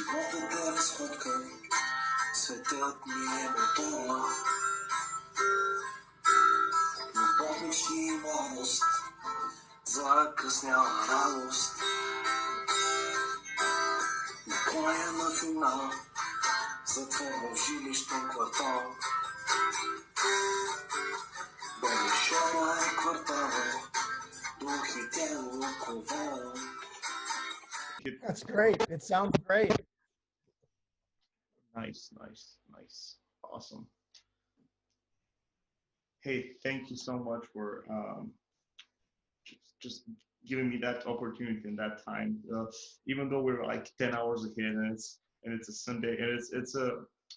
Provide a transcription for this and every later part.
Животът е разходка, светът ми е мотора. Любовник и младост, закъсняла радост. Накрая на финал, затворно в жилищен квартал. Богошова е квартал, дух и тяло ковал. That's great. It sounds great. Nice, nice, nice. Awesome. Hey, thank you so much for just giving me that opportunity and that time. Even though we're like 10 hours ahead, and it's a Sunday, and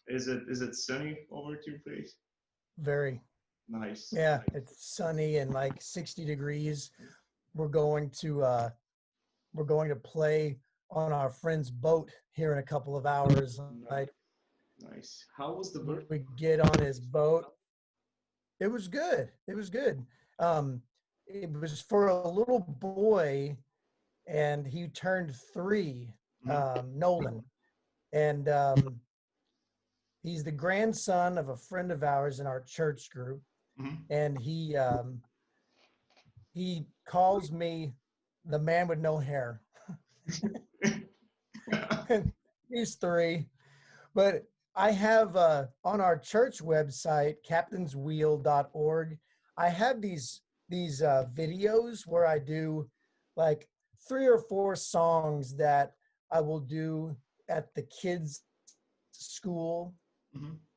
is it sunny over at your place? Very. Nice. Yeah, Nice. it's sunny and like 60 degrees. We're going to play on our friend's boat here in a couple of hours. Like, Nice. How was the birthday? we get on his boat. It was good. It was good. It was for a little boy, and he turned 3, Nolan. And he's the grandson of a friend of ours in our church group. And he calls me the man with no hair. He's 3. But I have on our church website, captainswheel.org, I have these videos where I do like 3 or 4 songs that I will do at the kids' school.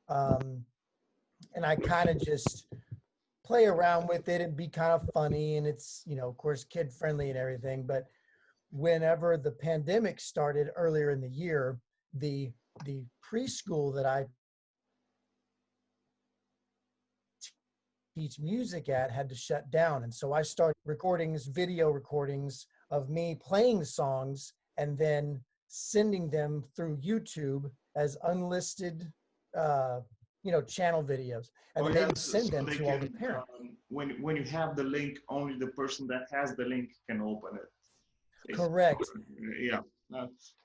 And I kind of just play around with it and be kind of funny. And it's, you know, of course, kid friendly and everything. But whenever the pandemic started earlier in the year, the preschool that I teach music at had to shut down. And so I started video recordings of me playing the songs and then sending them through YouTube as unlisted, channel videos. And then they would send them to all the parents. When you have the link, only the person that has the link can open it. Correct. Yeah.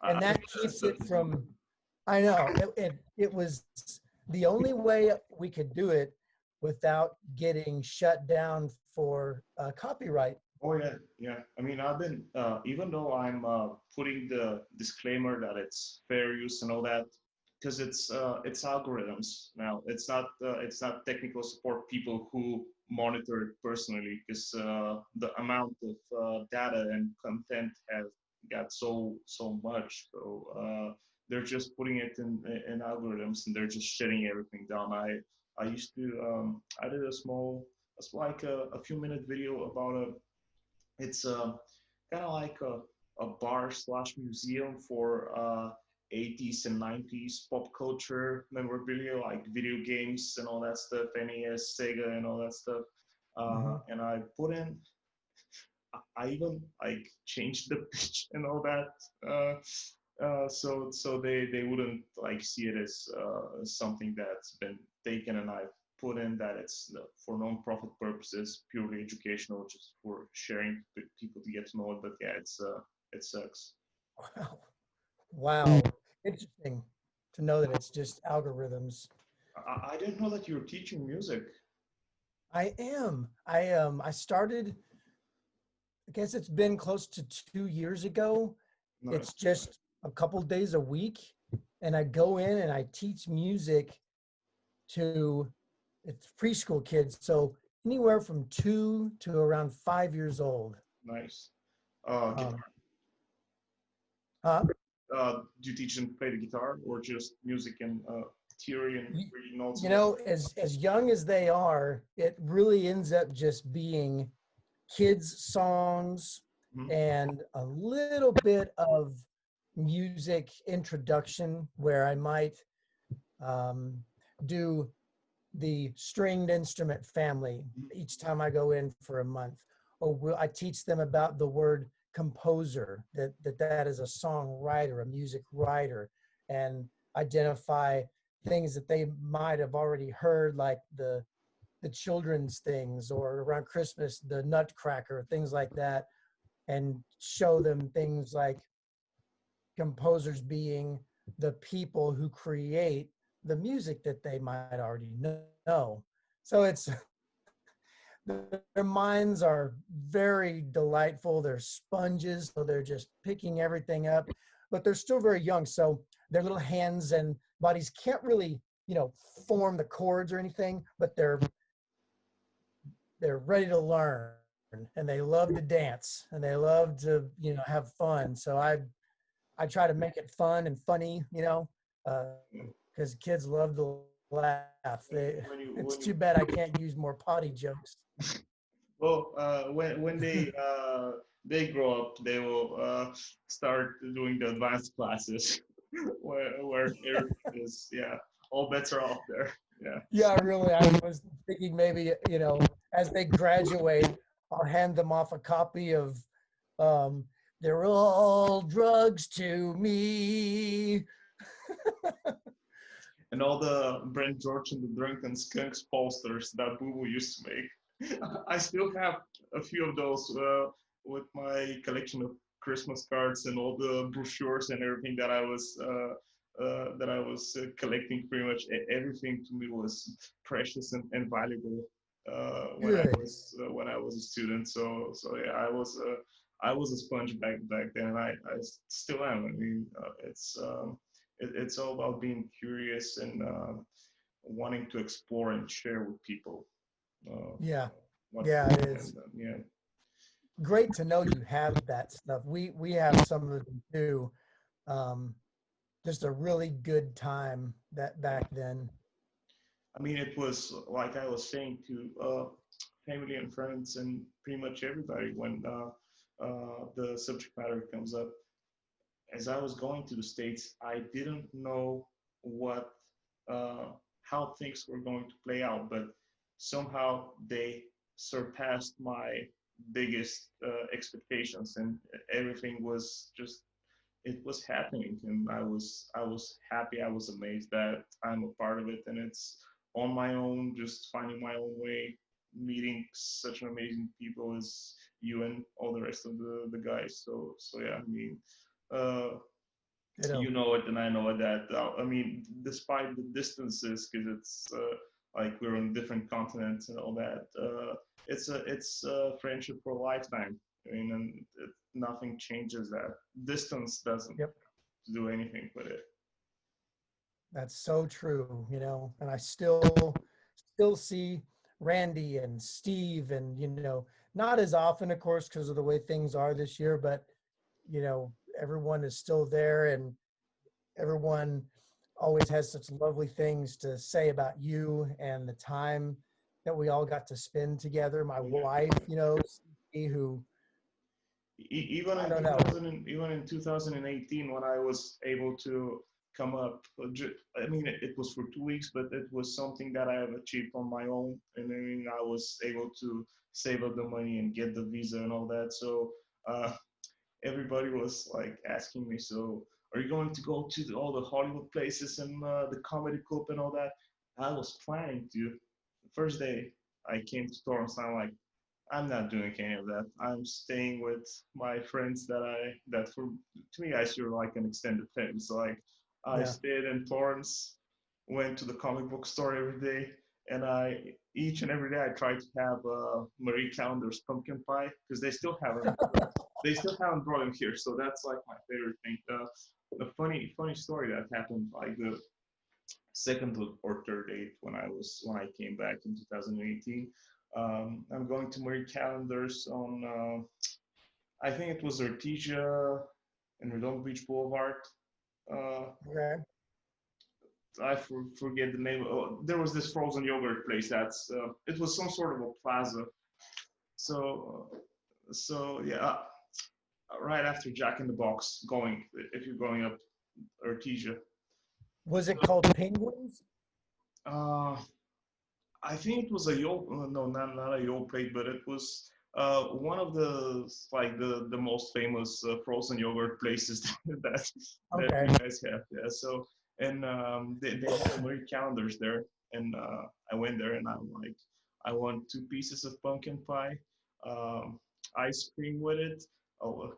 And that keeps it from, I know, it was the only way we could do it without getting shut down for copyright. Oh yeah, yeah. I mean, I've been even though I'm putting the disclaimer that it's fair use and all that, because it's algorithms now. It's not technical support people who monitor it personally, because the amount of data and content has got so much. So they're just putting it in algorithms, and they're just shutting everything down. I used to I did a few minute video about it's kind of like a bar / museum for 80s and 90s pop culture memorabilia, like video games and all that stuff, NES, Sega, and all that stuff. And I put in, I even like changed the pitch and all that, so they wouldn't like see it as something that's been taken, and I put in that it's for non-profit purposes, purely educational, just for sharing with people to get to know it. But yeah, it sucks. Wow. Interesting to know that it's just algorithms. I didn't know that you were teaching music. I am. I started, I guess it's been close to 2 years ago. No. It's just a couple days a week, and I go in and I teach music to it's preschool kids, so anywhere from 2 to around 5 years old. Nice. Guitar. Do you teach them to play the guitar, or just music and theory and reading notes? You know, as young as they are, it really ends up just being kids' songs and a little bit of music introduction, where I might do the stringed instrument family each time I go in for a month. Or I teach them about the word composer, that is a songwriter, a music writer, and identify things that they might have already heard, like the children's things, or around Christmas, the Nutcracker, things like that, and show them things like composers being the people who create the music that they might already know. So it's their minds are very delightful. They're sponges, so they're just picking everything up, but they're still very young. So their little hands and bodies can't really, form the chords or anything, but they're ready to learn and they love to dance and they love to, have fun. So I try to make it fun and funny, because kids love to laugh. It's when too you bad I can't use more potty jokes. well, when they grow up, they will start doing the advanced classes where everything is, yeah, all bets are off there. Yeah. Yeah, really. I was thinking maybe, as they graduate, I'll hand them off a copy of um, They're All Drugs to Me. And all the Brent George and the Drunken Skunks posters that Boo Boo used to make. I still have a few of those with my collection of Christmas cards and all the brochures and everything that I was collecting. Pretty much everything to me was precious and valuable Good. when I was a student. So yeah, I was a sponge back then, and I still am. I mean, it's all about being curious and wanting to explore and share with people uh, Yeah. what Yeah, it is. and yeah. Great to know you have that stuff. We have some of them too. Um, just a really good time that back then. I mean, it was like I was saying to family and friends and pretty much everybody when the subject matter comes up. As I was going to the States, I didn't know what uh, how things were going to play out, but somehow they surpassed my biggest expectations, and everything was just it was happening, and I was happy, I was amazed that I'm a part of it, and it's on my own, just finding my own way, meeting such an amazing people as you and all the rest of the guys. So yeah, I mean, uh, You know. you know it and I know it that I mean, despite the distances, because it's like we're on different continents and all that, it's a friendship for a lifetime. I mean, and nothing changes that. Distance doesn't Yep. do anything with it. That's so true, and I still see Randy and Steve and not as often of course because of the way things are this year, but everyone is still there and everyone always has such lovely things to say about you and the time that we all got to spend together. My wife, who Even I in don't know. even in 2018, when I was able to come up, I mean, it was for 2 weeks, but it was something that I have achieved on my own, and I mean, I was able to save up the money and get the visa and all that. So everybody was like asking me, so are you going to go to all the Hollywood places and the comedy club and all that? I was planning to. The first day I came to Torrance, I'm like, I'm not doing any of that. I'm staying with my friends that for to me I feel like an extended family. So like I Yeah. stayed in Torrance, went to the comic book store every day, and I each and every day I tried to have Marie Callender's pumpkin pie because they still haven't brought him here. So that's like my favorite thing. The funny story that happened like the second or third date when I came back in 2018. I'm going to Marie Callender's on I think it was Artesia and Redondo Beach Boulevard. Uh, Okay. forget the name. Oh, there was this frozen yogurt place. That's it was some sort of a plaza. So so yeah, right after Jack in the Box, going if you're going up Artesia. Was it called Penguins? Uh, I think it was a yo. No, not a yo plate, but it was one of the like the most famous frozen yogurt places that Okay. you guys have. Yeah. So and they had Marie calendars there, and I went there and I'm like, I want 2 pieces of pumpkin pie, um, ice cream with it,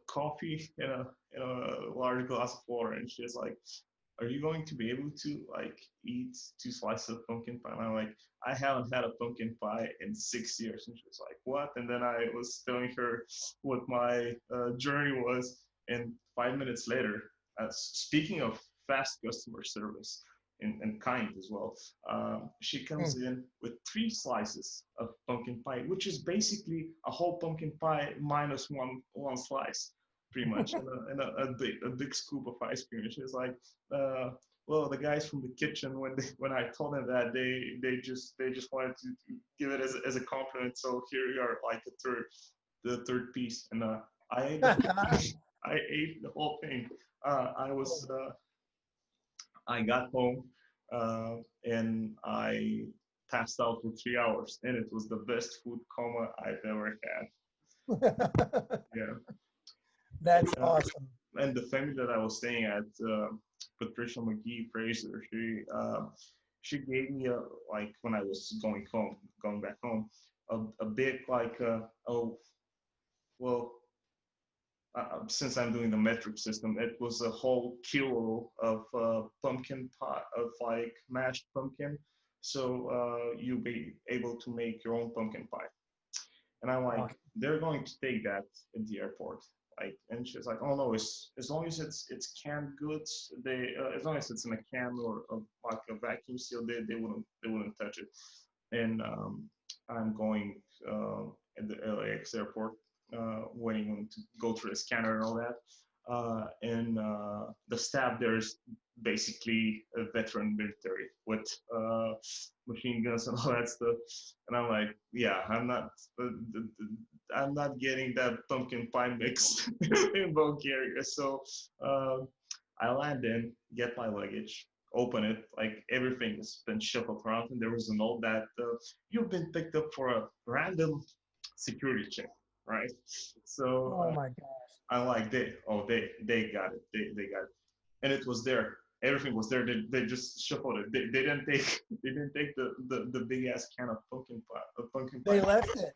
coffee, and a large glass of water. And she's like, are you going to be able to like eat 2 slices of pumpkin pie? And I'm like, I haven't had a pumpkin pie in 6 years. And she was like, what? And then I was telling her what my journey was. And 5 minutes later, speaking of fast customer service and kind as well, she comes in with 3 slices of pumpkin pie, which is basically a whole pumpkin pie minus one slice, pretty much, and a big scoop of ice cream. And she's like, well, the guys from the kitchen, when I told them that, they just wanted to give it as a compliment. So here we are, like the third piece, and I ate I ate the whole thing. I was I got home and I passed out for 3 hours, and it was the best food coma I've ever had. Yeah. That's uh, awesome. and the family that I was staying at, Patricia McGee Fraser, she gave me a, like, when I was going back home, a big, like, oh, well, since I'm doing the metric system, it was a whole kilo of pumpkin pie, of like mashed pumpkin. So you'll be able to make your own pumpkin pie. And I'm like, they're going to take that at the airport. Like, and she's like, oh no, as long as it's canned goods, as long as it's in a can or like a vacuum seal, they wouldn't touch it. And I'm going at the LAX airport, waiting to go through the scanner and all that. And the staff there is basically a veteran military with machine guns and all that stuff. And I'm like, yeah, I'm not getting that pumpkin pie mix in Bulgaria. So I land in, get my luggage, open it, like everything has been shuffled around, and there was a note that you've been picked up for a random security check, right? So Oh my gosh. I'm like, they got it, they got it, and it was there. Everything was there. They just shuffled it. They didn't take the big ass can of pumpkin They pie. left it.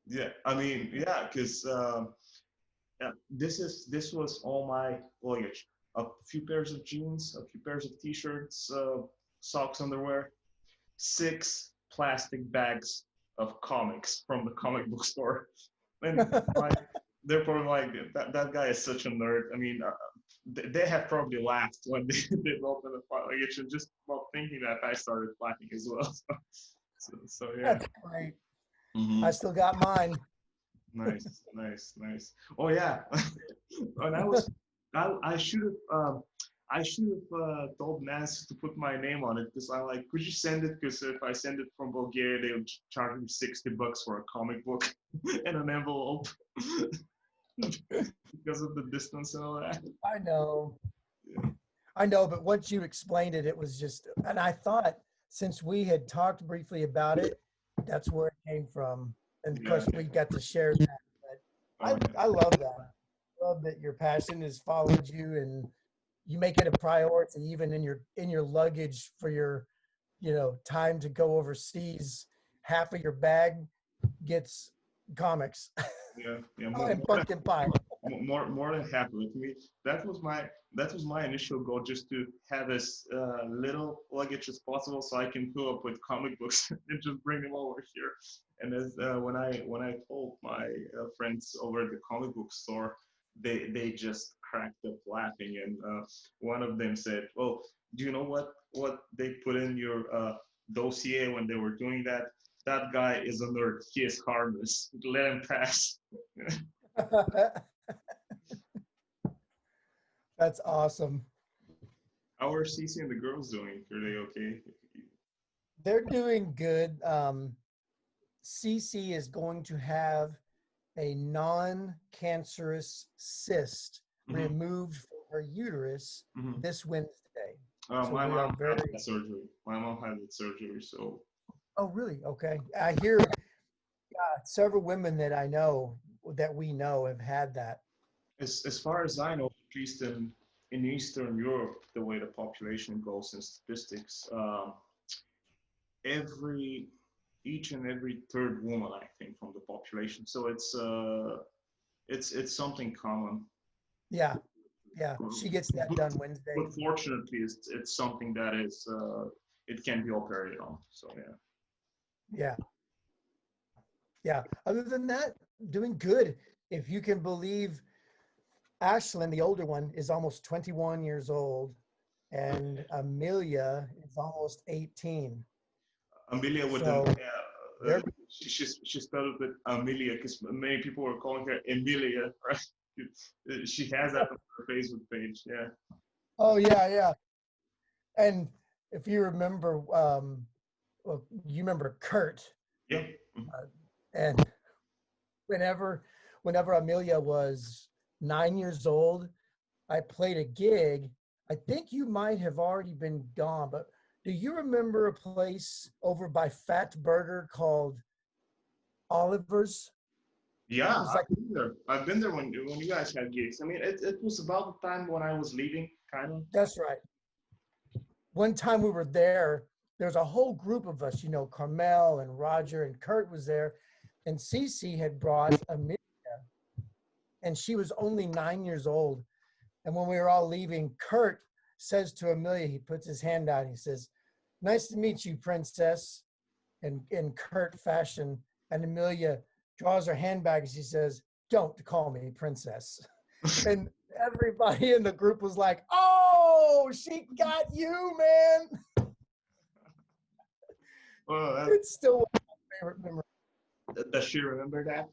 Yeah, I mean, yeah, because yeah, this was all my luggage. A few pairs of jeans, a few pairs of t-shirts, socks, underwear, 6 plastic bags of comics from the comic book store. And like, they're probably like, that guy is such a nerd. I mean, they have probably laughed when they did open the luggage, and just while thinking that, I started laughing as well. So yeah. That's great. Mm-hmm. I still got mine. Nice, nice, nice. Oh yeah, and I should have told Nancy to put my name on it, because I like, could you send it? Because if I send it from Bulgaria, they would charge me $60 for a comic book and an envelope because of the distance and all that. I know. Yeah. I know, but once you explained it, it was just, and I thought since we had talked briefly about it, that's where it came from. And of course, we got to share that. But I love that. I love that your passion has followed you, and you make it a priority, even in your luggage for your, time to go overseas. Half of your bag gets comics Yeah, yeah, and pumpkin pie. more than happy with me. That was my initial goal, just to have as little luggage as possible, so I can fill up with comic books and just bring them over here. And as when I told my friends over at the comic book store, they just cracked up laughing, and one of them said, "Well, do you know what they put in your dossier when they were doing that? That guy is a nerd. He is harmless. Let him pass." That's awesome. How are Cece and the girls doing? Are they okay? They're doing good. Cece is going to have a non-cancerous cyst removed from her uterus this Wednesday. So My we are mom very. had that surgery. My mom had that surgery, so. Oh, really? Okay. I hear several women that I know, that we know, have had that. As far as I know, at least in Eastern Europe, the way the population goes in statistics, every each and every third woman, I think, from the population. So it's something common. Yeah. Yeah, she gets that done Wednesday. But fortunately, it's something that is it can be operated on. So yeah. Yeah. Yeah. Other than that, doing good. If you can believe, Ashlyn, the older one, is almost 21 years old, and Amelia is almost 18. Amelia with So the they're she started with Amelia because many people were calling her Emilia, right? She has that on her Facebook page. Yeah. oh yeah, yeah. And if you remember, well, you remember Kurt, Yeah. and whenever Amelia was 9 years old, I played a gig. I think you might have already been gone, but do you remember a place over by Fat Burger called Oliver's? Yeah, It was like, I've been there when you guys had gigs. I mean, it was about the time when I was leaving, kind of. that's right. One time we were there, there's a whole group of us, you know, Carmel and Roger and Kurt was there, and Cece had brought Amelia, and she was only 9 years old. And when we were all leaving, Kurt says to Amelia, he puts his hand out, he says, "Nice to meet you, princess," in Kurt fashion. And Amelia draws her hand back and she says, "Don't call me princess." And everybody in the group was like, "Oh, she got you, man." Well, It's still one of my favorite memories. does she remember that?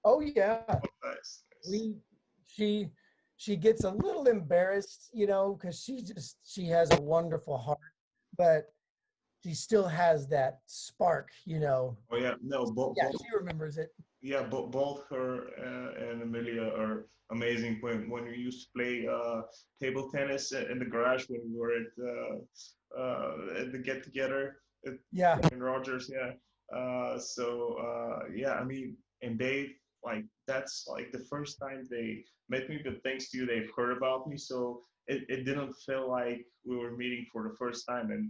Oh yeah. Nice. We she gets a little embarrassed, you know, because she has a wonderful heart, but she still has that spark, you know. Oh yeah, no, Yeah, she remembers it. yeah, both her and Amelia are amazing. When we used to play table tennis in the garage when we were at the get together Yeah. in Rogers, yeah. Yeah, I mean, and they like that's like the first time they met me, but thanks to you, they've heard about me, so it didn't feel like we were meeting for the first time. And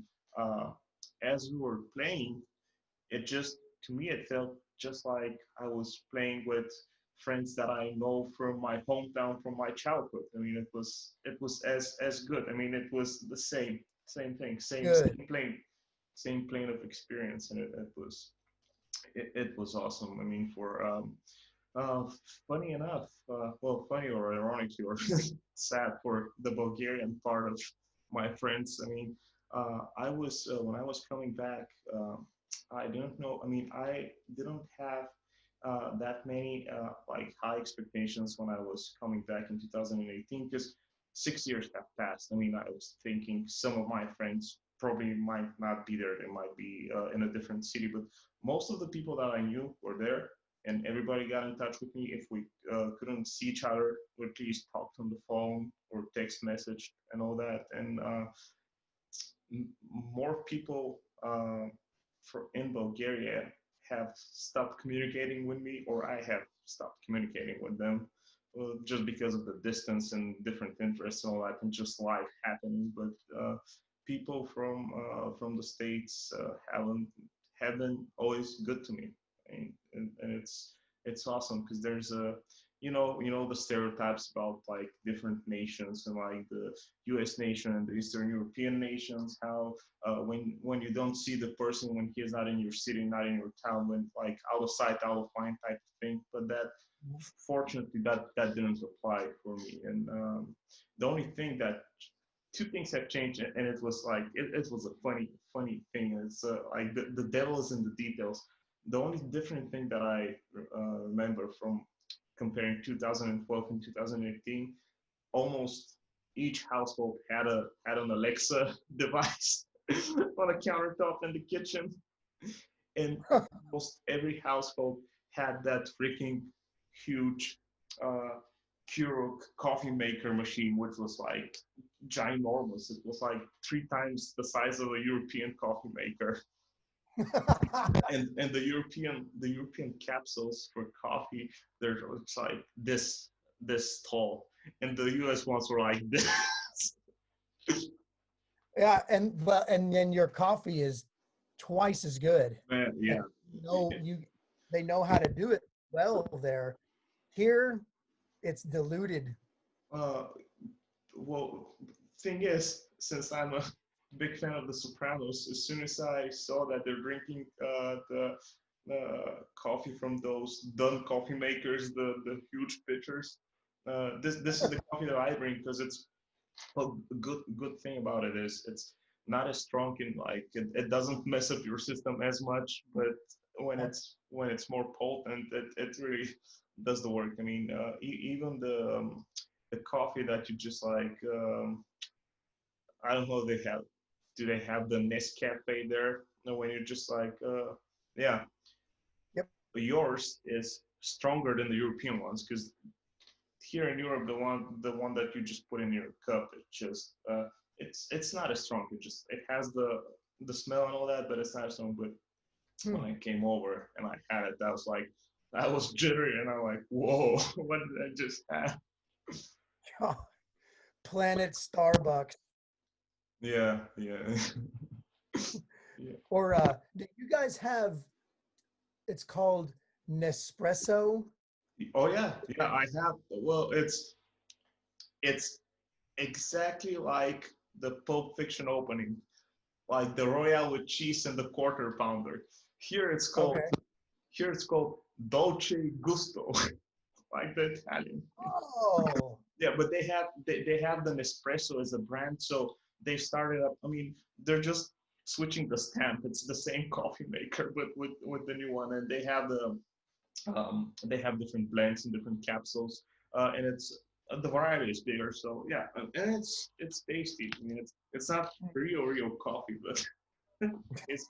as we were playing, it just to me it felt just like I was playing with friends that I know from my hometown, from my childhood. I mean, it was as good. I mean, it was the same thing, Good. same plane of experience, and it was awesome. I mean, for uh, funny enough, well, funny or ironically or sad for the Bulgarian part of my friends. I mean, I was when I was coming back. I didn't know. I mean, I didn't have that many like high expectations when I was coming back in 2018 because 6 years have passed. I mean, I was thinking some of my friends probably might not be there. They might be in a different city, but most of the people that I knew were there, and everybody got in touch with me. If we couldn't see each other, we'd at least talk on the phone or text message and all that. And more people in Bulgaria have stopped communicating with me, or I have stopped communicating with them, just because of the distance and different interests and all that, and just life happening. But people from the states have been always good to me, and it's awesome because there's a the stereotypes about like different nations and like the U.S. nation and the Eastern European nations, how when you don't see the person when he is not in your city, not in your town, when like out of sight, out of mind type of thing. But that fortunately that didn't apply for me. And the only thing that two things have changed, and it was like it was a funny thing. It's like the devil is in the details. The only different thing that I remember from comparing 2012 and 2018, almost each household had an Alexa device on a countertop in the kitchen, and almost every household had that freaking huge Keurig coffee maker machine, which was like ginormous. It was like 3 times the size of a European coffee maker. And the European capsules for coffee, they're it's like this tall, and the US ones were like this. Yeah, and then your coffee is twice as good. Man, And yeah. they know how to do it well there. Here, it's diluted. Uh, well, thing is, since I'm a big fan of The Sopranos, as soon as I saw that they're drinking the coffee from those done coffee makers, the huge pitchers, this is the coffee that I drink because it's well, good thing about it is it's not as strong in like it doesn't mess up your system as much, but when it's more potent, it really does the work. I mean, even the coffee that you just like I don't know they have do they have the Nescafe there? No, when you're just like yeah, Yep. yours is stronger than the European ones because here in Europe, the one that you just put in your cup, it just it's not as strong. It has the smell and all that, but it's not as strong. But when I came over and I had it, I was jittery and I'm like, whoa, what did I just have? Planet Starbucks. Yeah, yeah, yeah. Or do you guys have? It's called Nespresso. Oh yeah, yeah. I have. Well, it's exactly like the Pulp Fiction opening, like the Royale with cheese and the quarter pounder. Here it's called Okay. Here it's called Dolce Gusto, like the Italian. Oh. Yeah, but they have the Nespresso as a brand, so they started up. I mean, they're just switching the stamp. It's the same coffee maker, but with the new one, and they have different blends and different capsules, and it's the variety is bigger. So yeah, and it's tasty. I mean, it's not real coffee, but it's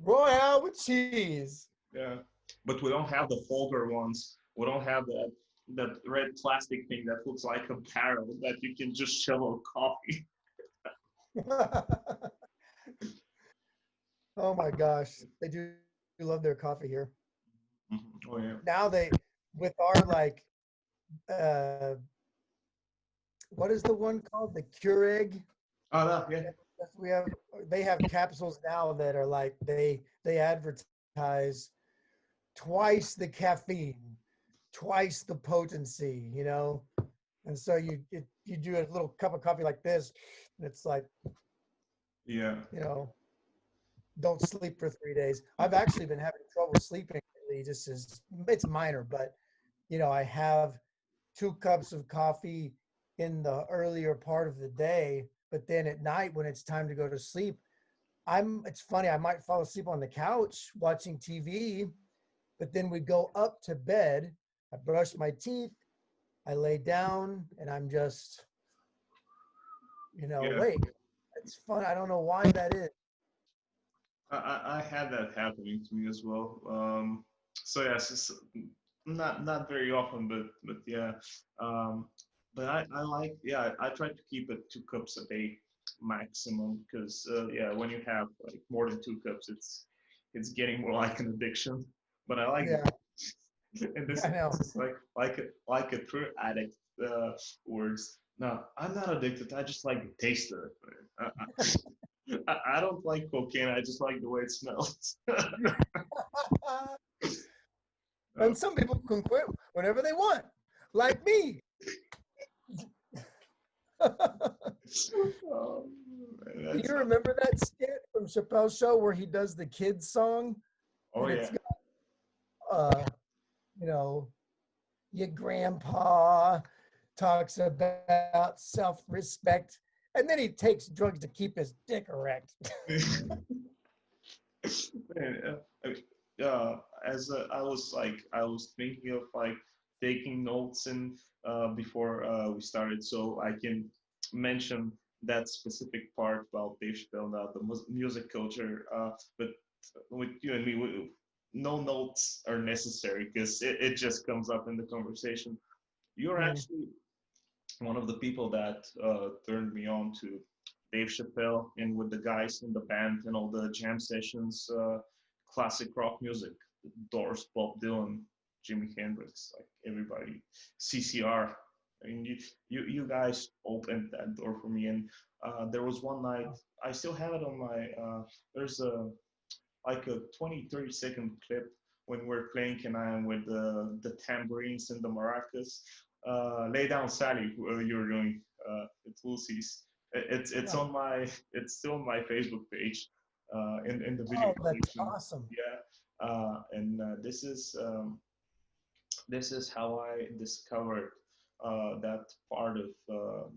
Royale with cheese. yeah, but we don't have the folder ones. We don't have that red plastic thing that looks like a barrel that you can just shovel coffee. Oh my gosh, they do love their coffee here. Oh yeah. Now with our like, uh, what is the one called? The Keurig. Oh no, yeah. We have, they have capsules now that are like they advertise twice the caffeine, twice the potency, and so you do a little cup of coffee like this, and it's like, Yeah. you know, don't sleep for 3 days. I've actually been having trouble sleeping lately. Just as it's minor, but I have 2 cups of coffee in the earlier part of the day, but then at night when it's time to go to sleep, it's funny, I might fall asleep on the couch watching TV, but then we go up to bed, I brush my teeth, I lay down, and I'm just, Yeah. awake. It's fun. I don't know why that is. I had that happening to me as well. So yes, it's not very often, but yeah. Um, but I like I try to keep it 2 cups a day maximum because yeah, when you have like more than 2 cups, it's getting more like an addiction. But I like Yeah, it. And this I know. is like a true addict words. No, I'm not addicted. I just like the taste of it. I don't like cocaine. I just like the way it smells. And some people can quit whenever they want, like me. Oh, Do that's you remember that skit from Chappelle's show where he does the kids song? oh And yeah, it's got, you know, your grandpa talks about self-respect, and then he takes drugs to keep his dick erect. man. As I was thinking of like taking notes and before we started, so I can mention that specific part about Dave Chappelle, about the music culture. But with you and me, no notes are necessary because it just comes up in the conversation. You're Mm. actually one of the people that turned me on to Dave Chappelle and with the guys in the band and all the jam sessions, classic rock music, Doors, Bob Dylan, Jimi Hendrix, like everybody, CCR. I mean, you guys opened that door for me, and there was one night. I still have it on my. There's like a 20-30 second clip when we're playing Canaan with the tambourines and the maracas. Lay Down Sally, you're doing at Woolsey's. It's Yeah. on my it's still on my Facebook page in the video Oh, that's collection. awesome. Yeah, and this is how I discovered that part of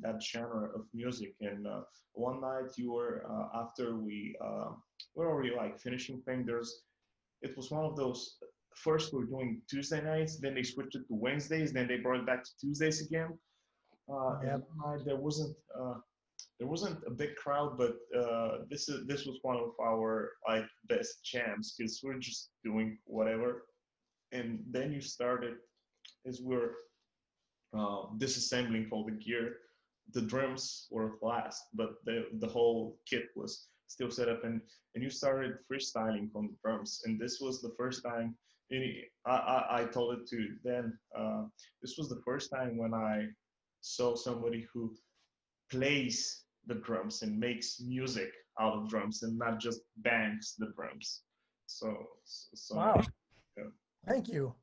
that genre of music. And one night you were after we where were you like finishing thing? It was one of those. First we were doing Tuesday nights, then they switched it to Wednesdays, then they brought it back to Tuesdays again. And Yep. one night there wasn't a big crowd, but this was one of our like best jams because we're just doing whatever. And then you started as we're disassembling all the gear. The drums were last, but the whole kit was still set up, and you started freestyling on the drums. And this was the first time. I told it to Dan. This was the first time when I saw somebody who plays the drums and makes music out of drums and not just bangs the drums. So Wow. yeah. Thank you.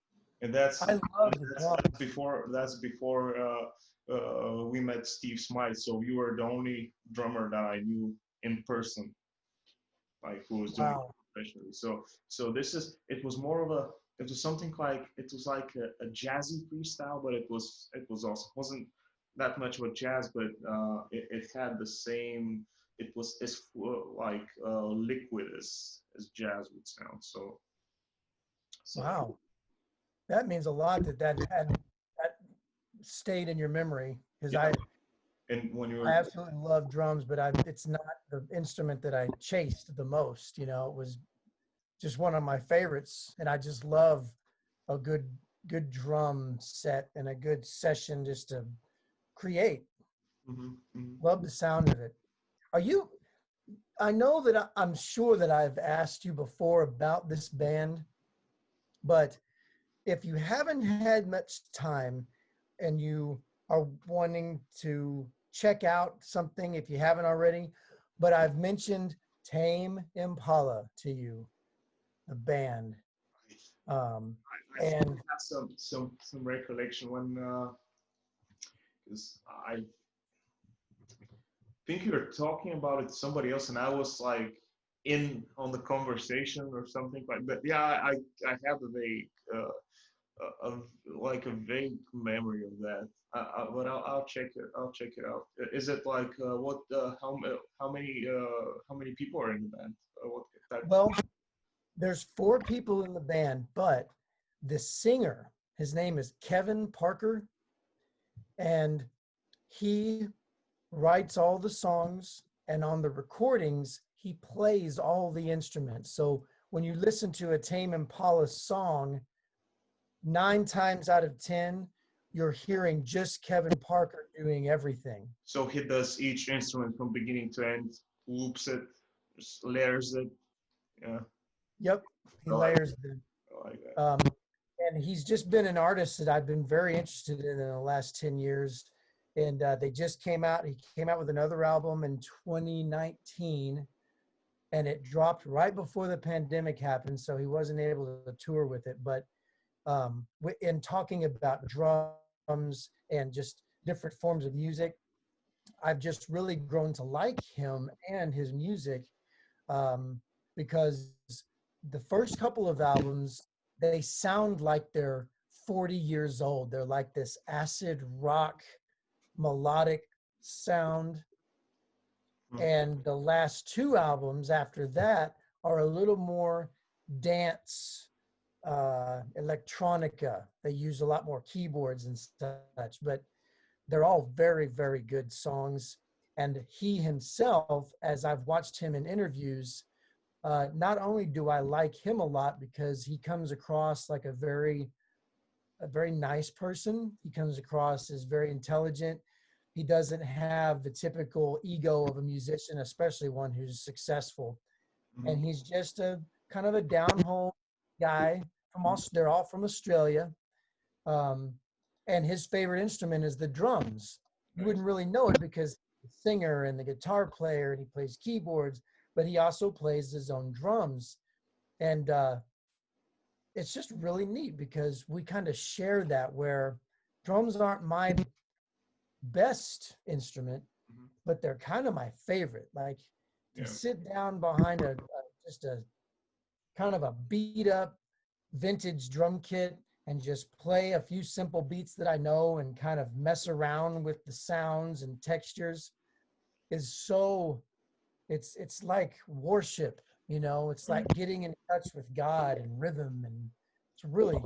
And that's I love the that's, drums. that's before we met Steve Smythe. So you were the only drummer that I knew in person, like who was doing it Wow. professionally. So this is it was more of a it was something like it was like a jazzy freestyle, but it was also wasn't that much of a jazz, but it had the same. It was as like liquid as jazz would sound. So Wow. That means a lot that stayed in your memory because yeah. And when you I were absolutely love drums, but it's not the instrument that I chased the most. You know, it was just one of my favorites, and I just love a good drum set and a good session just to create. mhm, mhm. Love the sound of it. Are you? I know that I'm sure that I've asked you before about this band, but if you haven't had much time and you are wanting to check out something, if you haven't already, but I've mentioned Tame Impala to you, the band. Um, I think and I have some recollection when because I think you were talking about it to somebody else, and I was like in on the conversation or something like that. Yeah, I have a vague like a vague memory of that. But I'll check it. I'll check it out. Is it like what? How many people are in the band? What type? well, there's four people in the band, but the singer, his name is Kevin Parker, and he writes all the songs, and on the recordings he plays all the instruments. So when you listen to a Tame Impala song, 9 times out of 10 you're hearing just Kevin Parker doing everything. So he does each instrument from beginning to end, loops it, layers it. Yeah, Yep, he I like, layers them. I like that. And he's just been an artist that I've been very interested in the last 10 years. And they just came out. He came out with another album in 2019, and it dropped right before the pandemic happened, so he wasn't able to tour with it. But in talking about drums and just different forms of music, I've just really grown to like him and his music um, because the first couple of albums, they sound like they're 40 years old. They're like this acid rock melodic sound. Hmm. And the last two albums after that are a little more dance, electronica. They use a lot more keyboards and such, but they're all very, very good songs. And he himself, as I've watched him in interviews, not only do I like him a lot because he comes across like a very nice person. He comes across as very intelligent. He doesn't have the typical ego of a musician, especially one who's successful. Hmm. And he's just a kind of a down home guy they're all from Australia. Um, and his favorite instrument is the drums. You Nice. wouldn't really know it because he's the singer and the guitar player and he plays keyboards, but he also plays his own drums. And it's just really neat because we kind of share that where drums aren't my best instrument, Mhm. but they're kind of my favorite. Like to Yeah. sit down behind just a kind of a beat up vintage drum kit and just play a few simple beats that I know and kind of mess around with the sounds and textures is so it's like worship, you know, it's like getting in touch with God and rhythm, and it's really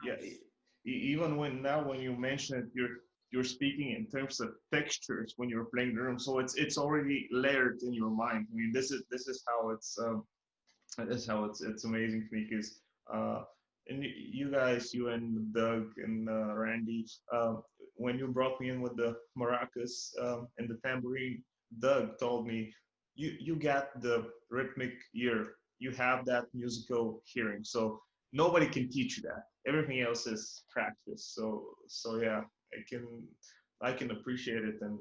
Yeah. nice. Even when now when you mention it, you're speaking in terms of textures when you're playing the drum, so it's already layered in your mind. I mean, this is how that's how it's amazing to me because and you guys, you and Doug and Randy, when you brought me in with the maracas and the tambourine, Doug told me you got the rhythmic ear, you have that musical hearing, so nobody can teach you that. Everything else is practice. So yeah, I can appreciate it and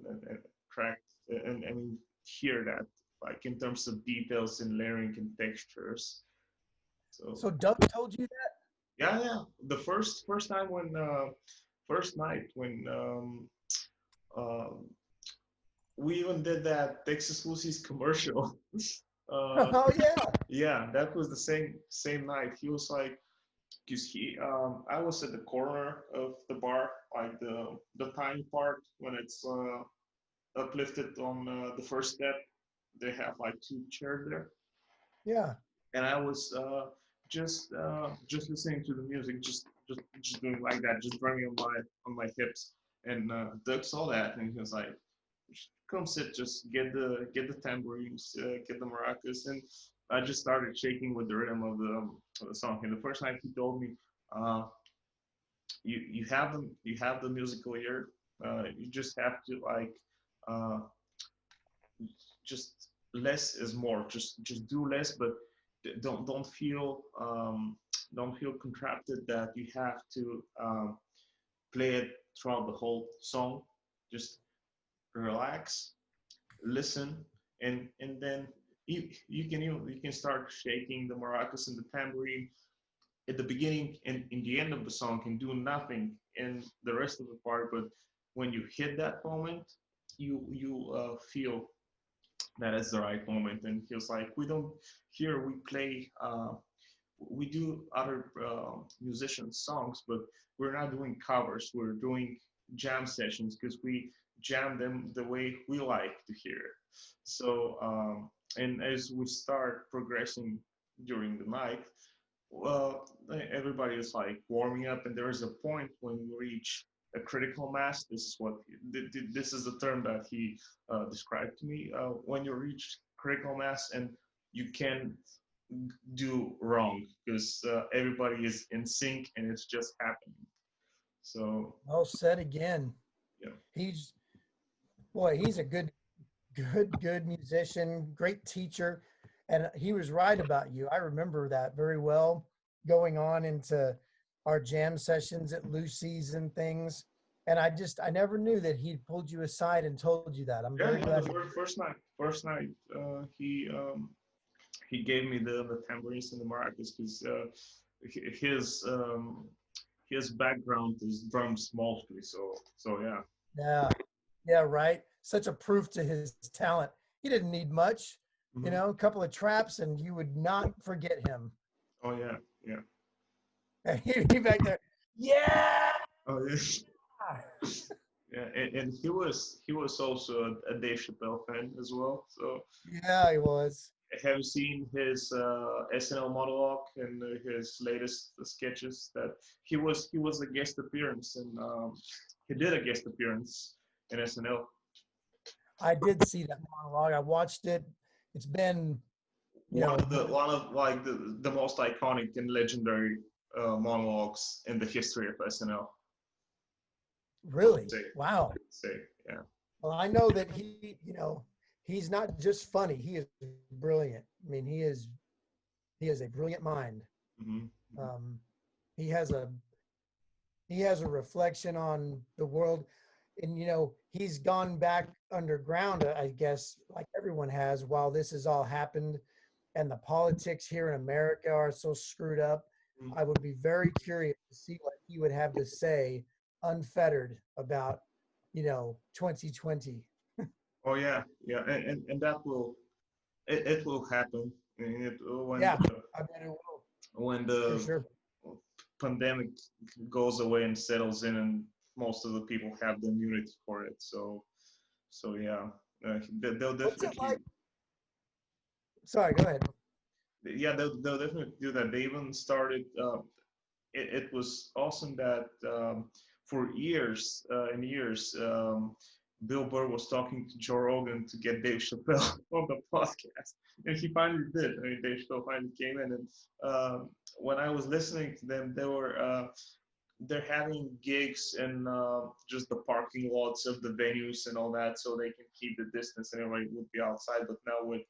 track and I mean hear that like in terms of details and layering and textures. So So Doug told you that? yeah, yeah. The first time when first night when we even did that Texas Lucy's commercial. Oh yeah. Yeah, that was the same night. He was like, because he I was at the corner of the bar, like the tiny part when it's uplifted on the first step. They have like two chairs there, Yeah. and I was just listening to the music, just doing like that, just drumming on my hips. And Doug saw that, and he was like, "Come sit, just get the tambourines, get the maracas." And I just started shaking with the rhythm of the song. And the first night he told me, uh, "You have the musical ear. You just have to like." Uh, just less is more. Just do less, but don't feel contracted that you have to play it throughout the whole song. Just relax, listen, and then you can start shaking the maracas and the tambourine at the beginning and in the end of the song and do nothing in the rest of the part. But when you hit that moment, you feel that is the right moment. And he was like, we don't here we play we do other musicians songs, but we're not doing covers, we're doing jam sessions because we jam them the way we like to hear. So and as we start progressing during the night, well, everybody is like warming up, and there is a point when we reach a critical mass. This is the term that he described to me. When you reach critical mass and you can do wrong because everybody is in sync and it's just happening. So Well said again. yeah, He's boy, he's a good musician, great teacher. And he was right about you. I remember that very well, going on into our jam sessions at Lucy's and things. And I never knew that he'd pulled you aside and told you that. I'm yeah, very yeah. The glad. first night, he gave me the tambourines and the maracas because his his background is drums mostly. So yeah. Yeah. Yeah, right. Such a proof to his talent. He didn't need much, you Hmm. know, a couple of traps and you would not forget him. Oh yeah, yeah. And he back there, yeah. Oh yeah. Yeah, and he was also a Dave Chappelle fan as well. So Yeah, he was. have you seen his SNL monologue and his latest sketches? That he was a guest appearance, and he did a guest appearance in SNL. I did see that monologue. I watched it. It's been, you One know, of the one of like the most iconic and legendary monologues in the history of SNL. I would really, say, I wow. would say, yeah. Well, I know that he, you know, he's not just funny. He is brilliant. I mean, he is a brilliant mind. Hmm. Um, he has a he has a reflection on the world, and you know, he's gone back underground, I guess, like everyone has, while this has all happened, and the politics here in America are so screwed up. I would be very curious to see what he would have to say unfettered about, 2020. Oh yeah, yeah, and that will it will happen. And Yeah, I bet it will, when for the sure. pandemic goes away and settles in, and most of the people have the immunity for it. So yeah, they'll What's it definitely like? Sorry, go ahead. yeah they'll definitely do that. They even started. It was awesome that for years and years, Bill Burr was talking to Joe Rogan to get Dave Chappelle on the podcast, and he finally did. I mean, Dave Chappelle finally came in, and when I was listening to them, they're having gigs in just the parking lots of the venues and all that, so they can keep the distance and everybody would be outside. But now with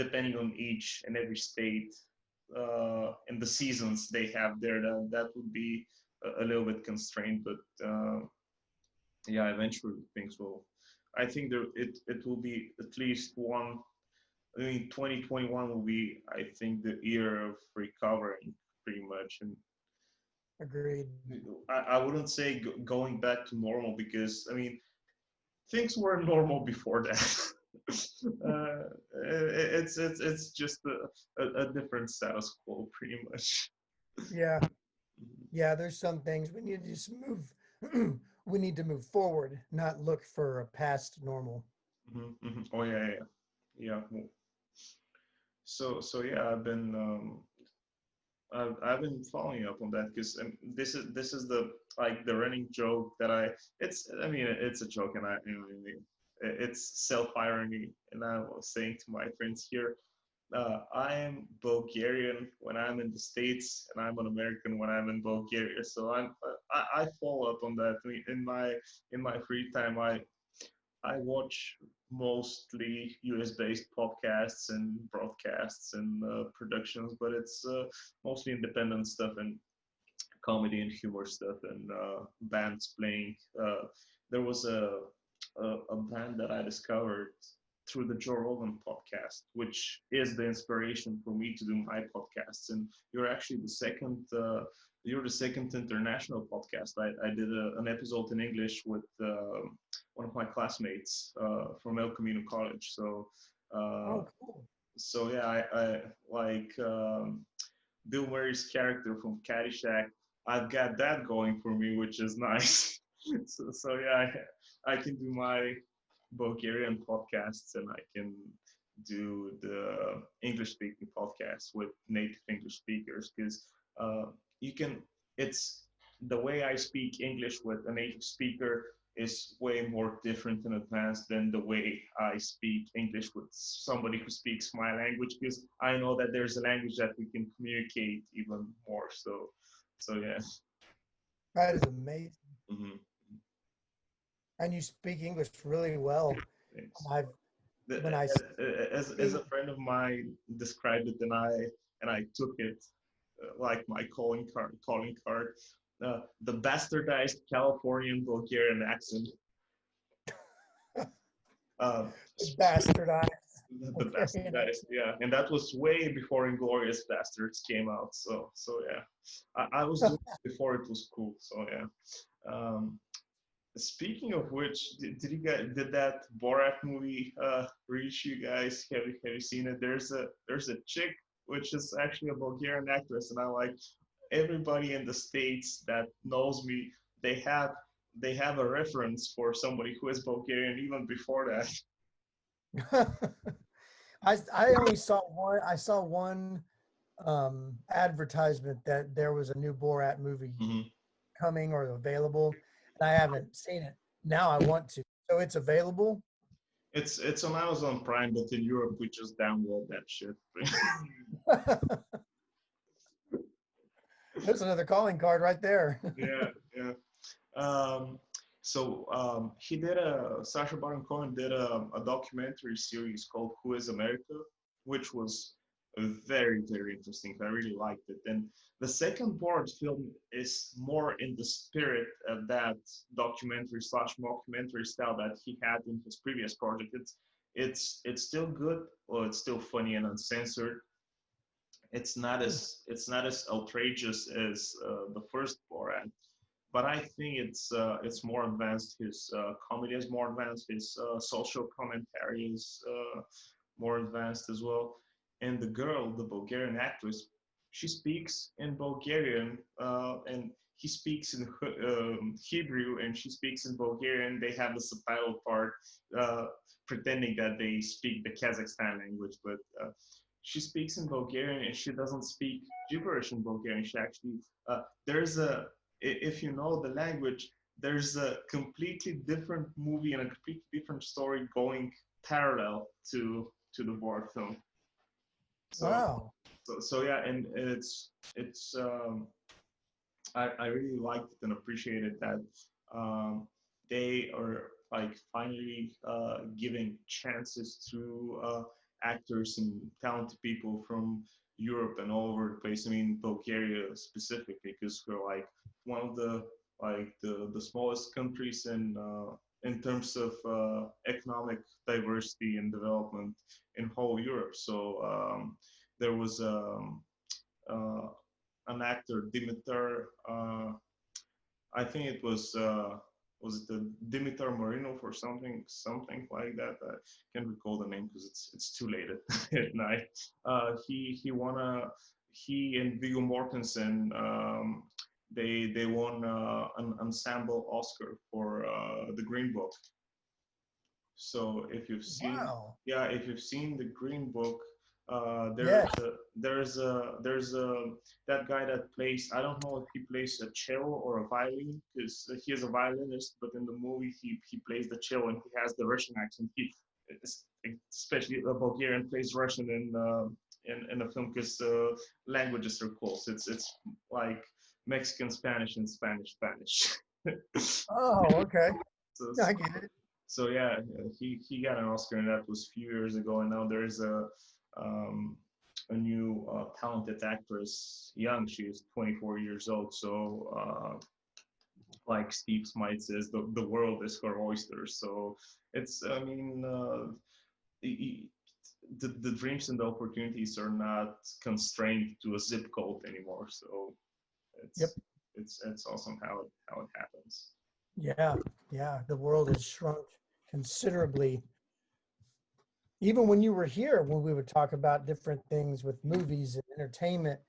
depending on each and every state and the seasons they have there, that would be a little bit constrained. But yeah, eventually things will. I think it will be at least one. I mean, 2021 will be, I think, the year of recovering pretty much. And Agreed. I wouldn't say going back to normal, because I mean things were normal before that. It's just a different status quo pretty much. Yeah, yeah. There's some things we need to just move. We need to move forward, not look for a past normal. Oh yeah, yeah, yeah. Well, so yeah, I've been following up on that, because this is the like the running joke that it's, I mean, it's a joke, and it's self irony, and I was saying to my friends here, I am Bulgarian when I'm in the States, and I'm an American when I'm in Bulgaria. So I follow up on that. I mean, in my free time, I watch mostly US based podcasts and broadcasts and productions, but it's mostly independent stuff and comedy and humor stuff, and bands playing. There was a band that I discovered through the Joe Rogan podcast, which is the inspiration for me to do my podcasts. And you're actually the second. You're the second international podcast. I did an episode in English with one of my classmates from El Camino College. Uh, Oh, cool. so yeah, I like Bill Murray's character from Caddyshack. I've got that going for me, which is nice. So yeah, I can do my Bulgarian podcasts, and I can do the English speaking podcasts with native English speakers, because you can. It's the way I speak English with a native speaker is way more different and advanced than the way I speak English with somebody who speaks my language, because I know that there's a language that we can communicate even more. So yeah. That is amazing. Hmm. And you speak English really well. Thanks. I've when I As a see, friend of mine described it, and I took it like my calling card, the bastardized Californian Bulgarian accent. Uh, bastardized. the Okay. bastardized, yeah, and that was way before Inglorious Bastards came out. So yeah, I was doing it before it was cool. So yeah. Um, Speaking of which, did that Borat movie reach you guys? Have you seen it? There's a chick which is actually a Bulgarian actress, and I like everybody in the States that knows me. They have they have a reference for somebody who is Bulgarian even before that. I only saw one. I saw one advertisement that there was a new Borat movie Hmm. coming or available, and I haven't seen it. Now I want to. So it's available. It's on Amazon Prime, but in Europe we just download that shit. There's another calling card right there. Yeah, yeah. Um, he did Sacha Baron Cohen did a documentary series called Who is America, which was very, very interesting. I really liked it. And the second part film is more in the spirit of that documentary slash mockumentary style that he had in his previous project. It's still good, or it's still funny and uncensored. It's not as outrageous as the first Borat, but I think it's more advanced. His comedy is more advanced. His social commentary is more advanced as well. And the girl, the Bulgarian actress, she speaks in Bulgarian, and he speaks in Hebrew, and she speaks in Bulgarian. They have the subtitle part, pretending that they speak the Kazakhstan language, but she speaks in Bulgarian, and she doesn't speak gibberish in Bulgarian. She actually there's a if you know the language, there's a completely different movie and a completely different story going parallel to the board film. So Wow. so yeah, and it's I really liked it and appreciated that um, they are like finally giving chances to actors and talented people from Europe and all over the place. I mean, Bulgaria specifically, because we're like one of the the smallest countries in terms of economic diversity and development in whole Europe. So there was uh, an actor, Dimitar. I think it was it the Dimitar Marinov or something like that. I can't recall the name because it's too late at night. He won a he and Viggo Mortensen. They won an ensemble Oscar for the Green Book. So if you've seen, Wow. yeah, if you've seen the Green Book, Yes. there's a that guy that plays. I don't know if he plays a cello or a violin because he is a violinist, but in the movie he plays the cello and he has the Russian accent. He especially a Bulgarian plays Russian in the film because languages are close. It's like Mexican Spanish and Spanish Spanish. Oh, okay. so, I get it. so yeah, he got an Oscar, and that was a few years ago. And now there's um, a new talented actress, young. She is 24 years old. So like Steve Smite says, the world is her oyster. So it's I mean the dreams and the opportunities are not constrained to a zip code anymore. So Yep. it's awesome how it happens. Yeah. Yeah. The world has shrunk considerably. Even when you were here, when we would talk about different things with movies and entertainment,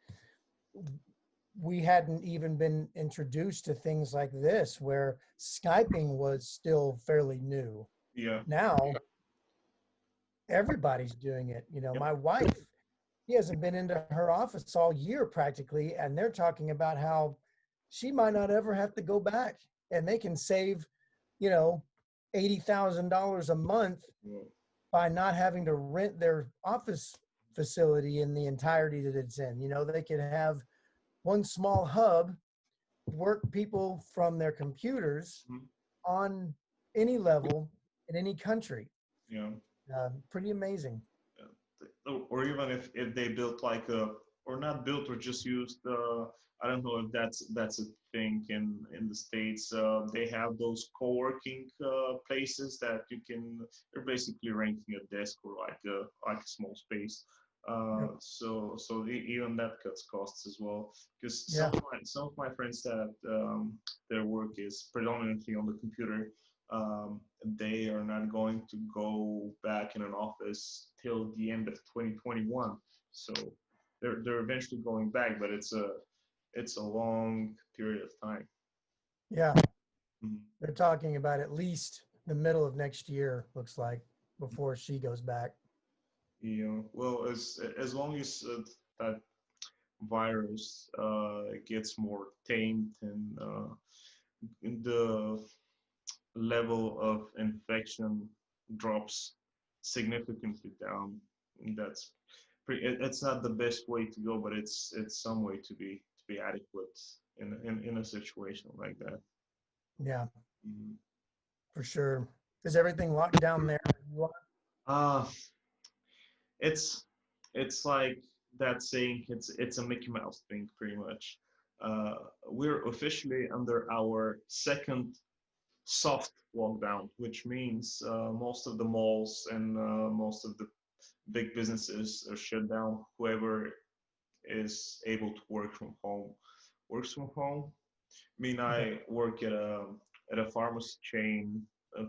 we hadn't even been introduced to things like this, where Skyping was still fairly new. Yeah. Now everybody's doing it. You know, Yep. my wife, she hasn't been into her office all year practically, and they're talking about how she might not ever have to go back, and they can save, you know, $80,000 a month Yeah. by not having to rent their office facility in the entirety that it's in. You know, they could have one small hub, work people from their computers Mhm. on any level in any country. Yeah. Pretty amazing. Or even if they built like a or not built or just used I don't know if that's a thing in the states. They have those co-working places that you can you're basically renting a desk or like a small space. Yep. Even that cuts costs as well because Yeah. some of my friends that their work is predominantly on the computer, they are not going to go back in an office till the end of 2021. So they're eventually going back, but it's a long period of time. Yeah. Mhm. They're talking about at least the middle of next year, looks like, before she goes back. Yeah. Well, as long as that virus gets more tamed and the level of infection drops significantly down, that's it's not the best way to go, but it's some way to be adequate in a situation like that. Yeah, Mhm. for sure. Is everything locked down there? Uh it's it's like that saying it's a Mickey Mouse thing pretty much. Uh, we're officially under our second soft lockdown, which means most of the malls and most of the big businesses are shut down. Whoever is able to work from home works from home. mean, Okay. I work at a pharmacy chain.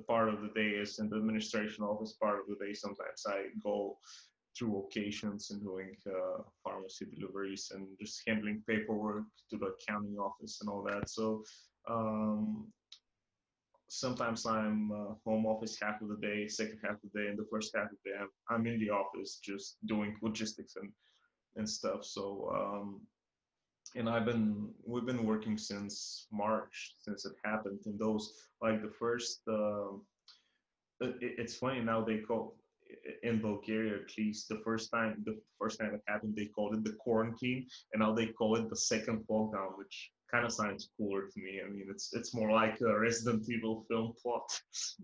Part of the day is in the administration office. Part of the day, sometimes I go through occasions and doing pharmacy deliveries and just handling paperwork to the accounting office and all that. So um, sometimes I'm home office half of the day, second half of the day, and the first half of the day I'm in the office just doing logistics and stuff. So and we've been working since March, since it happened. And those, like the first it's funny now, they call in Bulgaria, at least the first time it happened, they called it the quarantine, and now they call it the second lockdown, which kind of sounds cooler to me. I mean, it's more like a Resident Evil film plot.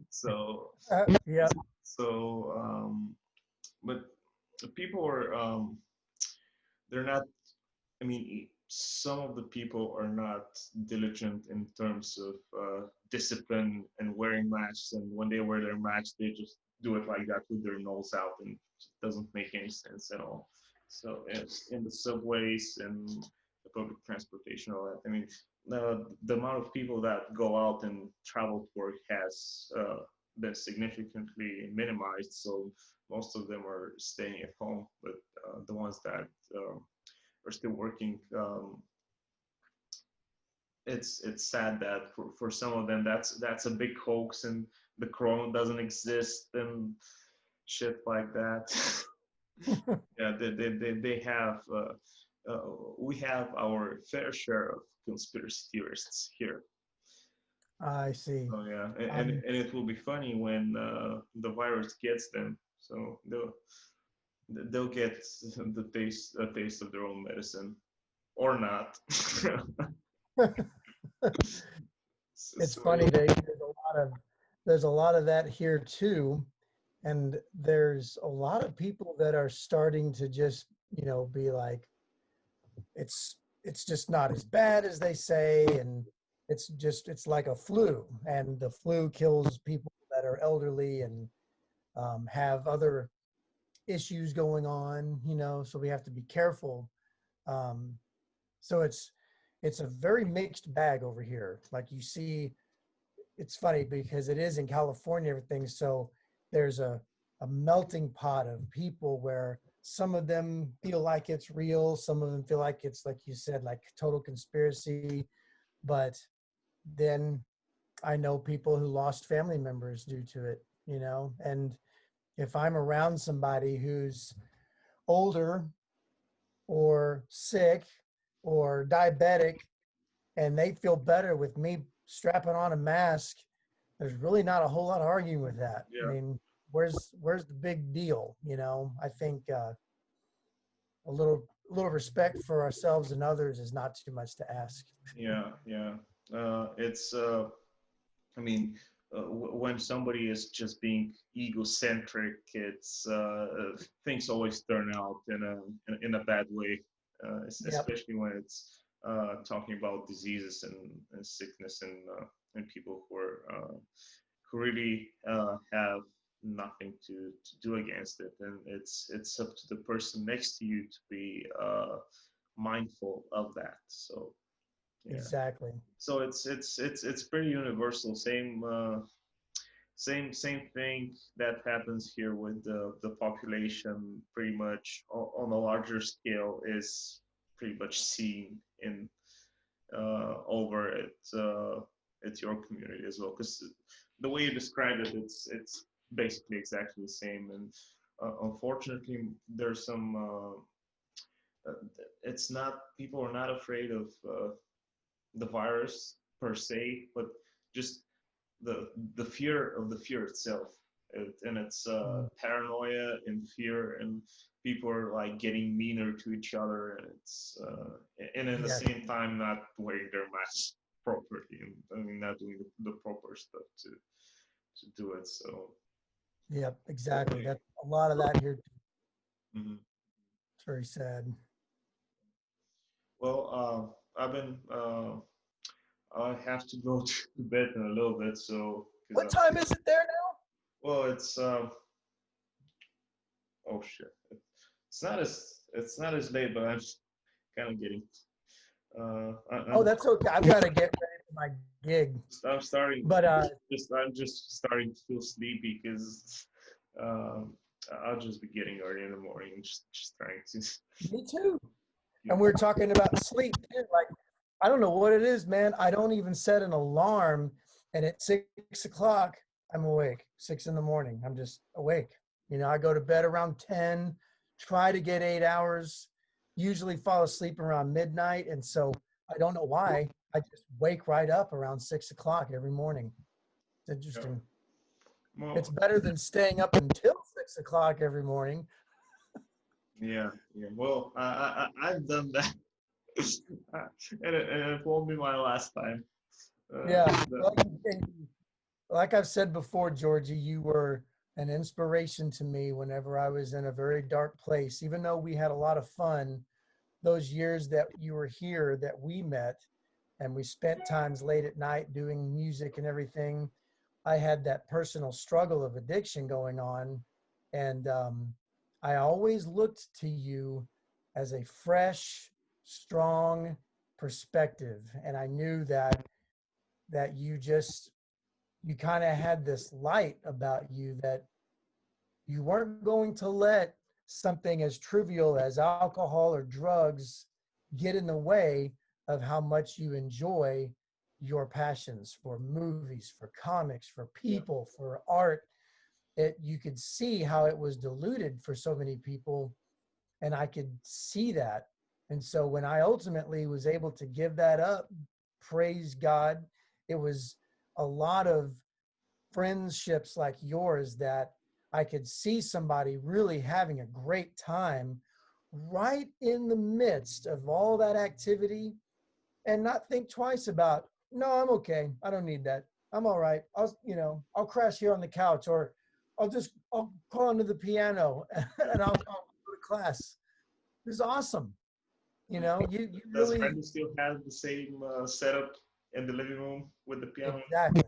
So Yeah. but people are they're not. I mean, some of the people are not diligent in terms of discipline and wearing masks. And when they wear their masks, they just do it like that with their nose out, and it doesn't make any sense at all. So it's in the subways and the public transportation, all that. I mean, the amount of people that go out and travel to work has been significantly minimized. So most of them are staying at home, but the ones that are still working. It's sad that for some of them that's a big hoax and the corona doesn't exist and shit like that. Yeah, they have we have our fair share of conspiracy theorists here. I see. Oh yeah, Um, and it will be funny when the virus gets them. So they'll get a taste of their own medicine or not. it's So, funny that there's a lot of that here too, and there's a lot of people that are starting to just be like, it's just not as bad as they say, and it's like a flu, and the flu kills people that are elderly and have other issues going on, so we have to be careful. um, so it's a very mixed bag over here. Like you see, it's funny because it is in California, everything. So there's a melting pot of people where some of them feel like it's real. Some of them feel like it's, like you said, like total conspiracy. But then I know people who lost family members due to it, and if I'm around somebody who's older or sick or diabetic and they feel better with me strapping on a mask, there's really not a whole lot of arguing with that. I yeah, mean, where's the big deal? I think a little respect for ourselves and others is not too much to ask. yeah. It's I mean, when somebody is just being egocentric, it's things always turn out in a bad way, Yep, especially when it's talking about diseases and sickness and people who really have nothing to do against it, and it's up to the person next to you to be mindful of that. So yeah, exactly. so it's pretty universal. Same thing that happens here with the population. Pretty much on a larger scale is pretty much seen in over at your community as well. Because the way you described it, it's basically exactly the same. And unfortunately, there's some. Uh, it's not, people are not afraid of the virus per se, but just the fear of the fear itself. And it's Mm, paranoia and fear, and people are like getting meaner to each other, and it's and at the yes. same time not wearing their masks properly, and I mean not doing the proper stuff to do it. So Yep, exactly. That's a lot of that here. mhm. It's very sad. Well, I've been I have to go to bed in a little bit, so because What time is it there now? well, it's oh shit. It's not as late, but I'm kind of getting Oh, I'm that's okay. I've got to get ready for my gig. I'm starting But I'm just starting to feel sleepy because um, I'll just be getting early in the morning, just trying to. me too. Yeah. And we're talking about sleep too. Like, I don't know what it is, man. I don't even set an alarm, and at 6 o'clock, I'm awake. 6 in the morning, I'm just awake. I go to bed around 10, try to get 8 hours, usually fall asleep around midnight. And so I don't know why. I just wake right up around 6 o'clock every morning. It's Yeah. interesting. It's Well, better than staying up until 6 o'clock every morning. yeah, yeah. Well, I've done that, and it won't be my last time. Yeah. The, Well, and like I've said before, Georgie, you were an inspiration to me whenever I was in a very dark place. Even though we had a lot of fun those years that you were here, that we met and we spent times late at night doing music and everything, I had that personal struggle of addiction going on. And I always looked to you as a fresh, strong perspective. And I knew that you kind of had this light about you, that you weren't going to let something as trivial as alcohol or drugs get in the way of how much you enjoy your passions for movies, for comics, for yeah, people, for art. You could see how it was diluted for so many people, and I could see that. And so when I ultimately was able to give that up, praise God, it was a lot of friendships like yours that I could see somebody really having a great time right in the midst of all that activity, and not think twice about, no, I'm okay. I don't need that. I'm all right. I'll crash here on the couch, or I'll call onto the piano and I'll go to class. It was awesome. You does really, Brandon still have the same setup in the living room with the piano? exactly.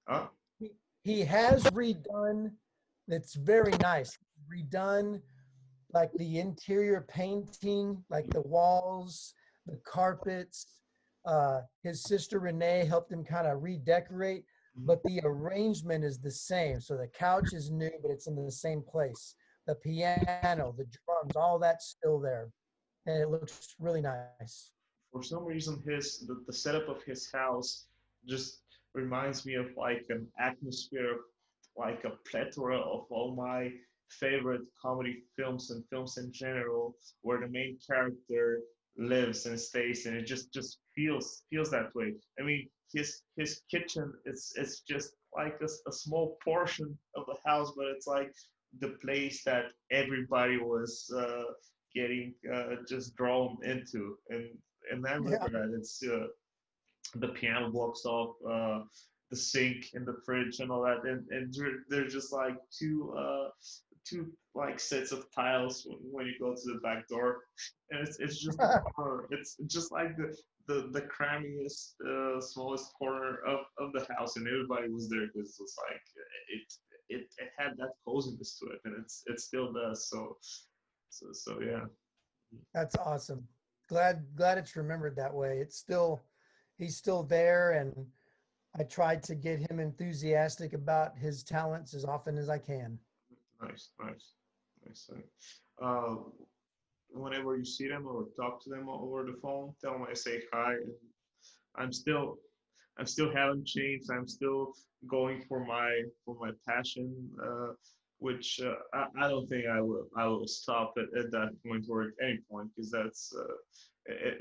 Huh? He has redone. It's very nice. Redone like the interior painting, like the walls, the carpets. His sister Renee helped him kind of redecorate, Mhm. but the arrangement is the same. So the couch is new, but it's in the same place. The piano, the drums, all that's still there, and it looks really nice. For some reason, the setup of his house just reminds me of like an atmosphere of like a plethora of all my favorite comedy films and films in general, where the main character lives and stays, and it just feels that way. I mean, his kitchen it's just like a small portion of the house, but it's like the place that everybody was getting just drawn into. And I Yeah. remember that it's the piano blocks off, the sink and the fridge and all that, and they're just like two like sets of tiles when you go to the back door, and it's just a corner. It's just like the crammiest, smallest corner of the house, and everybody was there because it was like it had that coziness to it, and it still does. So yeah. That's awesome. Glad it's remembered that way. He's still there, and I try to get him enthusiastic about his talents as often as I can. Nice, nice, nice. Uh, whenever you see them or talk to them over the phone, tell them I say hi. And I'm still, I'm still haven't changed. I'm still going for my passion, which I don't think I will stop at that point or at any point, because that's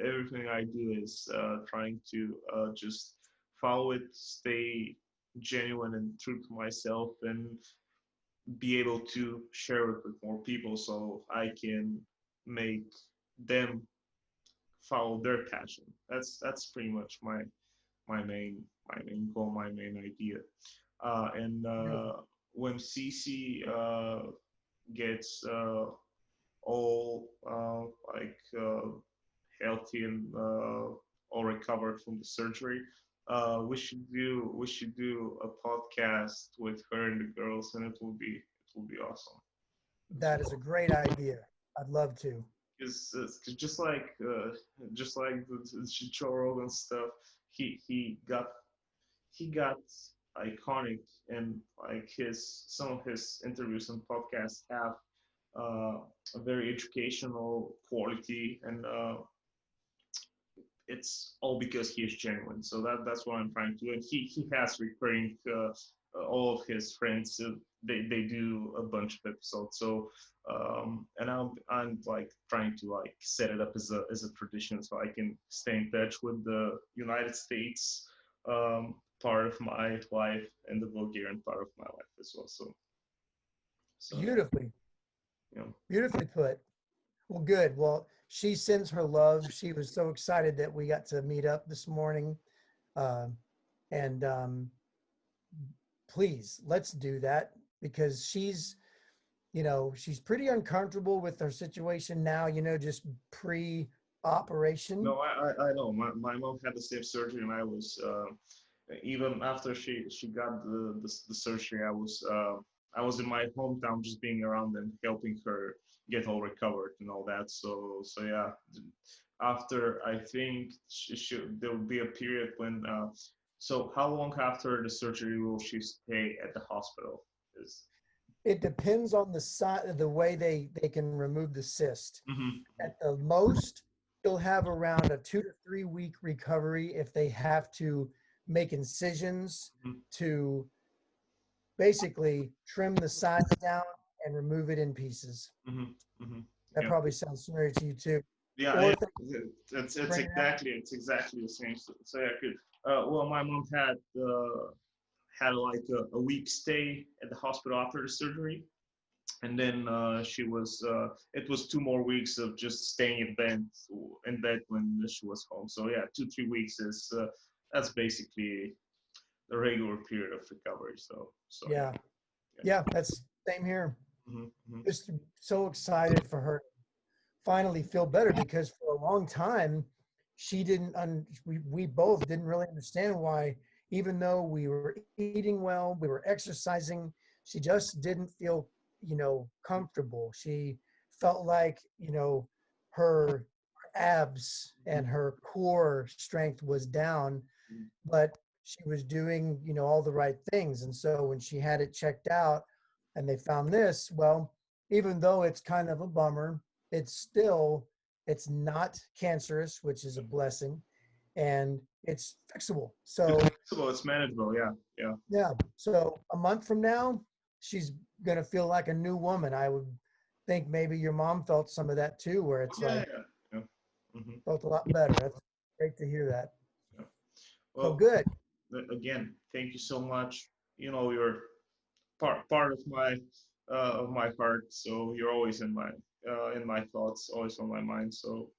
everything I do is trying to just follow it, stay genuine and true to myself, and be able to share it with more people so I can make them follow their passion. That's pretty much my main goal, my main idea. And Beautiful. when CC gets all like healthy and all recovered from the surgery, we should do a podcast with her and the girls, and it will be awesome. That is a great idea. I'd love to. just like the Joe Rogan stuff, he got he got iconic, and like his some of his interviews and podcasts have uh, a very educational quality, and it's all because he is genuine. So that's what I'm trying to do. And he has recurring all of his friends. They do a bunch of episodes. So and I'm like trying to like set it up as a tradition so I can stay in touch with the United States part of my life and the Bulgarian part of my life as well. So yeah, Beautifully, you know. beautifully put. Well, good. Well, she sends her love. She was so excited that we got to meet up this morning. Uh, and please, let's do that because she's pretty uncomfortable with her situation now, just pre-operation. No, I know. My mom had the same surgery, and I was even after she got the surgery, I was in my hometown just being around and helping her get all recovered and all that. So yeah, after I think there will be a period when. So how long after the surgery will she stay at the hospital? Is It depends on the side, the way they can remove the cyst. Mhm. At the most, you'll have around a 2 to 3 week recovery if they have to make incisions Mhm. to basically trim the sides down and remove it in pieces. Mhm. Mhm. That Yeah. probably sounds familiar to you too. Yeah, Or yeah, if they it's bring it out, exactly the same. So yeah, good. Well, my mom had like a week stay at the hospital after the surgery, and then it was 2 more weeks of just staying in bed when she was home. So yeah, 2 3 weeks is that's basically the regular period of recovery. So yeah, yeah, yeah. yeah, that's same here. Hmm. Hmm. Just so excited for her to finally feel better because for a long time she didn't we both didn't really understand why, even though we were eating well, we were exercising, she just didn't feel comfortable. She felt like her abs and her core strength was down, but she was doing all the right things. And so when she had it checked out and they found this, well, even though it's kind of a bummer, it's not cancerous, which is a blessing, and it's fixable. It's So flexible. It's manageable. Yeah, yeah. yeah, so a month from now she's going to feel like a new woman. I would think maybe your mom felt some of that too, where Oh, it's yeah, like yeah, yeah. Hmm. felt a lot better. That's great to hear that. Yeah. So Well, good. again, thank you so much. You're part of my heart. So you're always in my thoughts, always on my mind. So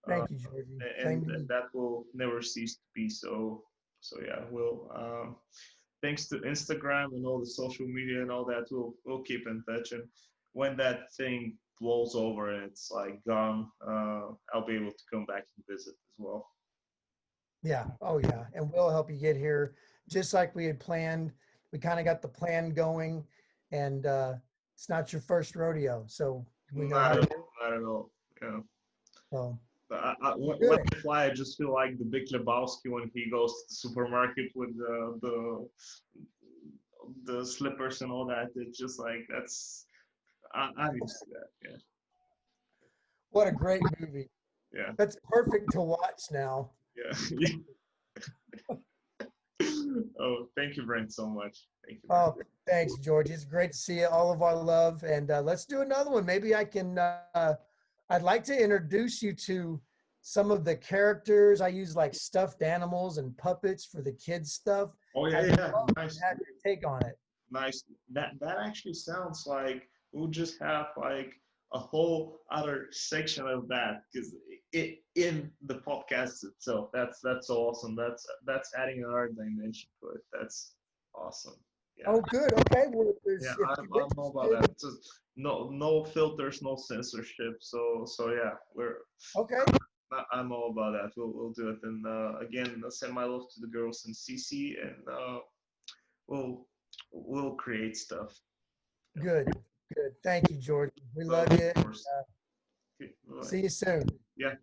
uh, Thank you, Georgie. and Same to you. that will never cease to be. So yeah, we'll thanks to Instagram and all the social media and all that, we'll keep in touch. And when that thing blows over and it's like gone, I'll be able to come back and visit as well. Yeah. Oh, yeah. And we'll help you get here just like we had planned. We kind of got the plan going, and it's not your first rodeo. So we know Not how at to do it. all. Not at all. Yeah. So When good. I fly, I just feel like the Big Lebowski when he goes to the supermarket with the slippers and all that. It's just like I'm used to that. Yeah, What a great movie. yeah, That's perfect to watch now. yeah. Oh, thank you, Brent, so much. Thank you, Brent. Oh, thanks, George. It's great to see you. All of our love. And let's do another one. Maybe I'd like to introduce you to some of the characters. I use like stuffed animals and puppets for the kids stuff. Oh yeah, I'd yeah, love nice, to have your take on it. nice. That actually sounds like we'll just have like a whole other section of that because it in the podcast itself. That's awesome. That's adding another dimension to it. That's awesome. Yeah, Oh, good. Okay. Well, yeah. if I'm you're I'm all about that. interested, Just no filters, no censorship. So yeah, okay. I'm all about that. We'll do it. And again, send my love to the girls in CC, and we'll we'll create stuff. Yeah. Good. Good. Thank you, George. We Well, love you. of course. Okay, bye. See you soon. Yeah.